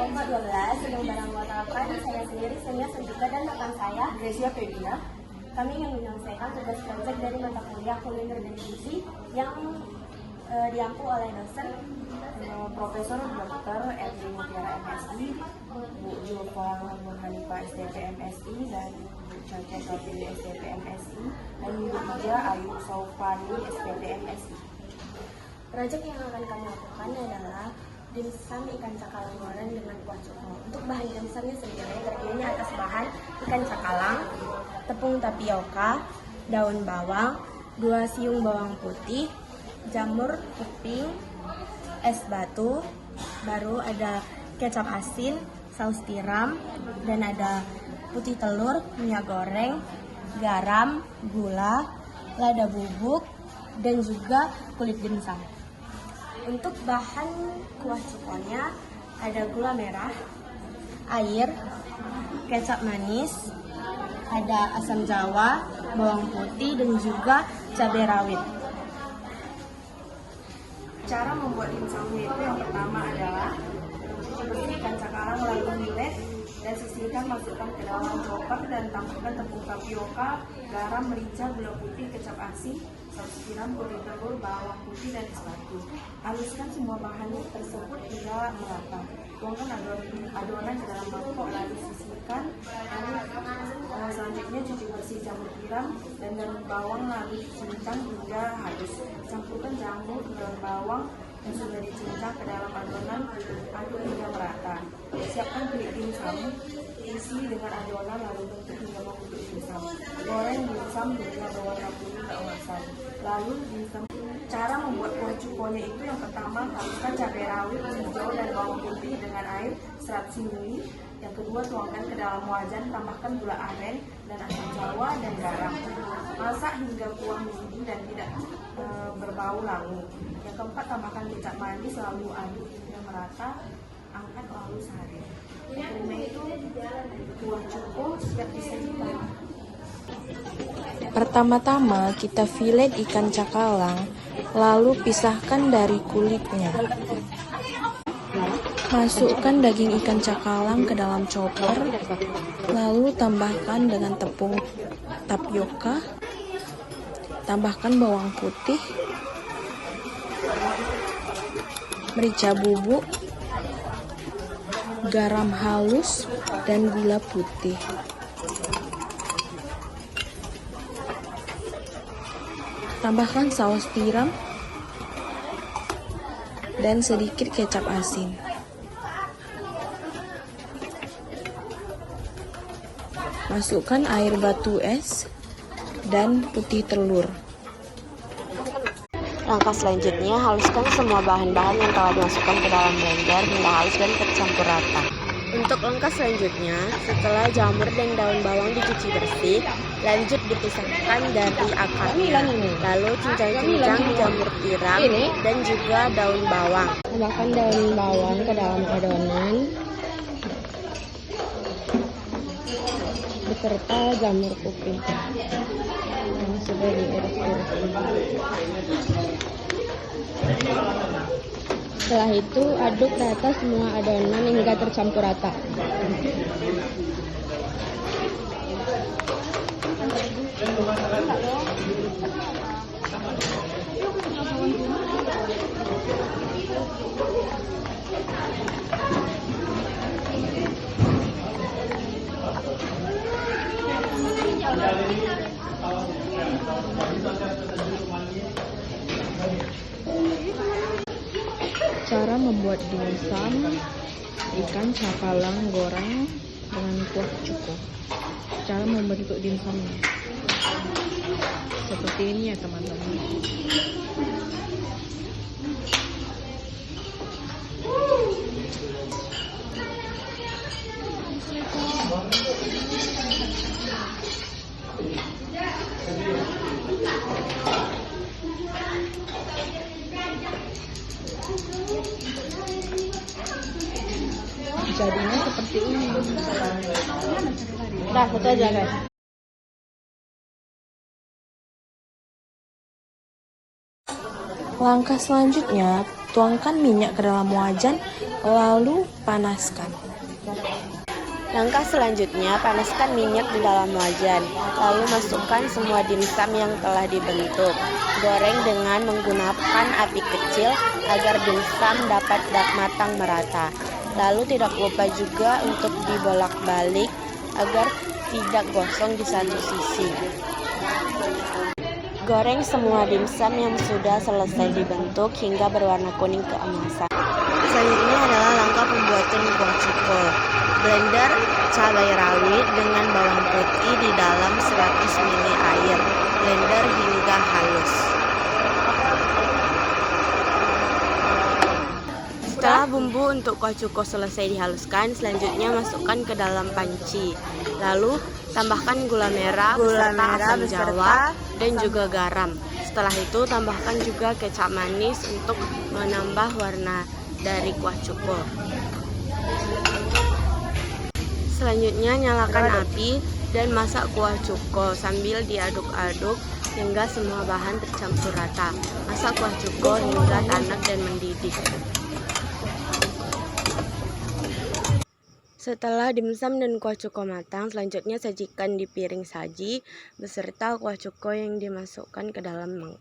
kelompok 12 sedang beranggotakan saya sendiri, Senia Sentika, dan rekan saya, Grecia Febina. kami ingin menyelesaikan tugas proyek dari mata kuliah kuliner dan gizi yang diampu oleh dosen Profesor Dr. Edwin Mutiara MSI, Bu Julfa Nurhanifah STP MSI, dan Bu Caca Sopini STP MSI, dan Bu Ija Ayu Saufani STP MSI. Proyek yang akan kami lakukan adalah dimsum ikan cakalang goreng dengan kuah cuko. Untuk bahan dimsumnya sendiri terdiri atas bahan ikan cakalang, tepung tapioka, daun bawang, 2 siung bawang putih, jamur kuping, es batu, baru ada kecap asin, saus tiram, dan ada putih telur, minyak goreng, garam, gula, lada bubuk, dan juga kulit dimsum. Untuk bahan kuah cukonya ada gula merah, air, kecap manis, ada asam jawa, bawang putih, dan juga cabai rawit. Cara membuat dimsumnya itu yang pertama adalah cuci bersih ikan cakalang lalu milet dan sisihkan, masukkan ke dalam chopper dan tambahkan tepung tapioka, garam, merica, gula putih, kecap asin, saus tiram, kulit telur, bawang putih, dan es batu. Haluskan semua bahan tersebut hingga merata. Tuangkan adonan ke dalam mangkok lalu sisihkan. Selanjutnya cuci bersih jamur tiram dan daun bawang lalu cincang hingga halus. Campurkan jamur, daun bawang yang sudah dicincang ke dalam adonan, aduk hingga merata. Siapkan kulit dimsum, isi dengan adonan lalu bentuk hingga membentuk dimsum. Goreng dimsum hingga berwarna kuning keemasan. Lalu dimsum. Cara membuat kuah cukonya itu yang pertama, haluskan cabai rawit, hijau, dan bawang putih dengan air 100 ml. Yang kedua, tuangkan ke dalam wajan, tambahkan gula aren dan asam jawa dan garam. Masak hingga kuah mendidih dan tidak berbau langu. Yang keempat, tambahkan kecap manis lalu aduk hingga merata, angkat lalu saring. Karena itu kuah cuko siap disajikan. Pertama-tama kita filet ikan cakalang, lalu pisahkan dari kulitnya. Masukkan daging ikan cakalang ke dalam chopper, lalu tambahkan dengan tepung tapioka, tambahkan bawang putih, merica bubuk, garam halus, dan gula putih. Tambahkan saus tiram dan sedikit kecap asin. Masukkan air batu es dan putih telur. Langkah selanjutnya, haluskan semua bahan-bahan yang telah dimasukkan ke dalam blender hingga halus dan tercampur rata. Untuk langkah selanjutnya, setelah jamur dan daun bawang dicuci bersih, lanjut dipisahkan dari akarnya. Lalu cincang-cincang jamur tiram dan juga daun bawang. Tambahkan daun bawang ke dalam adonan beserta jamur kuping yang sudah diiris-iris. Setelah itu aduk rata semua adonan hingga tercampur rata. Cara membuat dimsum ikan cakalang goreng dengan kuah cuko. Cara membentuk dimsumnya seperti ini ya teman-teman. Jadinya seperti ini. Nah, itu aja guys. Langkah selanjutnya, tuangkan minyak ke dalam wajan, lalu panaskan. Langkah selanjutnya, panaskan minyak di dalam wajan, lalu masukkan semua dimsum yang telah dibentuk. Goreng dengan menggunakan api kecil agar dimsum dapat matang merata. Lalu tidak lupa juga untuk dibolak-balik agar tidak gosong di satu sisi. Goreng semua dimsum yang sudah selesai dibentuk hingga berwarna kuning keemasan. Selanjutnya adalah langkah pembuatan kuah cuko. Blender cabai rawit dengan bawang putih di dalam 100 ml air. Blender hingga halus. Setelah bumbu untuk kuah cuko selesai dihaluskan, selanjutnya masukkan ke dalam panci. Lalu tambahkan gula merah beserta asam jawa dan juga garam. Setelah itu tambahkan juga kecap manis untuk menambah warna dari kuah cuko. Selanjutnya nyalakan api dan masak kuah cuko sambil diaduk-aduk hingga semua bahan tercampur rata. Masak kuah cuko hingga tanak dan mendidih. Setelah dimsum dan kuah cuko matang, selanjutnya sajikan di piring saji beserta kuah cuko yang dimasukkan ke dalam mangkok.